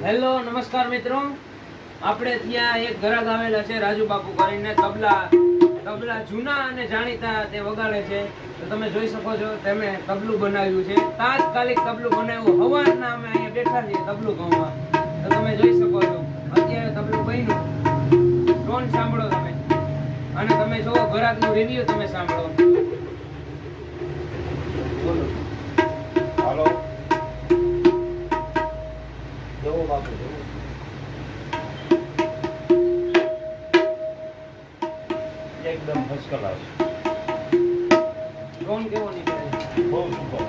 Hello નમસ્કાર મિત્રો, આપણે ત્યાં એક ઘરાક આવેલા છે રાજુ બાપુ કરીને તબલા જૂના અને જાણીતા તે વગાડે છે. તો તમે જોઈ શકો છો તમે તબલું બનાવ્યું છે, તાત્કાલિક તબલું બનાવ્યું. હવારના અમે અહીંયા બેઠા છીએ તબલું ગામમાં. તો તમે જોઈ શકો છો અત્યારે તબલું બન્યું. ટોન સાંભળો તમે, અને તમે જોવો ઘરાકનું રિવ્યુ તમે સાંભળો. બોલો. હાલો, જવો બાપુ જવો. એકદમ ફર્સ્ટ ક્લાસ. ટોન કેવો નીકળે? બહુ સુપર.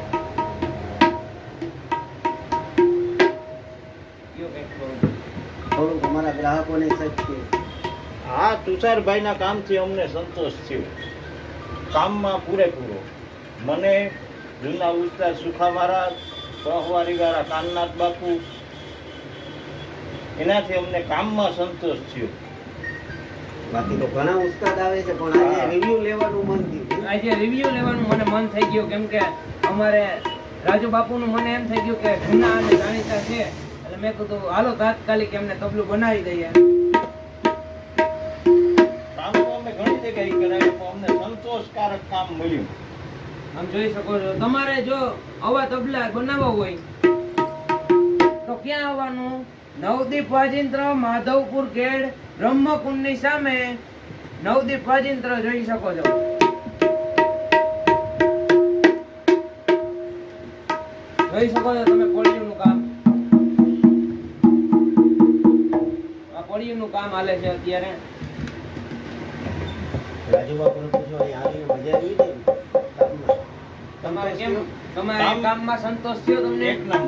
થોડુંક અમારા ગ્રાહકોને શક્ય. આ તુષારભાઈના કામથી અમને સંતોષ થયો. કામમાં પૂરેપૂરો. મને જૂના ઉસ્તાદ સુખા મહારાજ, પહવારીવાળા કાનનાથ બાપુ, એનાથી અમને કામમાં સંતોષ થયો. બાકી તો ઘણા ઉસ્તાદ આવે છે, પણ આજે રિવ્યુ લેવાનું મન થયું. આજે રિવ્યુ લેવાનું મને મન થઈ ગયું, કેમ કે અમારે રાજુ બાપુનું મને એમ થઈ ગયું કે જૂના અને જાણીતા છે, એટલે મેં કીધું હાલો તાત્કાલિક એમને તબલું બનાવી દઈએ. કામ તો અમે ઘણી જગ્યાએ કરાવ્યું, પણ અમને સંતોષકારક કામ મળ્યું. આમ જોઈ શકો છો. તમારે જો આવા તબલા બનાવવા હોય તો ક્યાં આવવાનું? નવદીપ વાજિંત્ર, માધવપુર ગેડ, બ્રહ્મકુંડની સામે નવદીપ વાજિંત્ર જોઈ શકો છો. જોઈ શકો છો તમે કોળિયુંનું કામ. આ કોળિયુંનું કામ હાલે છે અત્યારે. રાજુ બાપુને પૂછો, અહીં આવીને મજા આવી ને કામમાં? તમારે કેમ તમારે કામમાં સંતોષ થયો તમને? એક નંબર.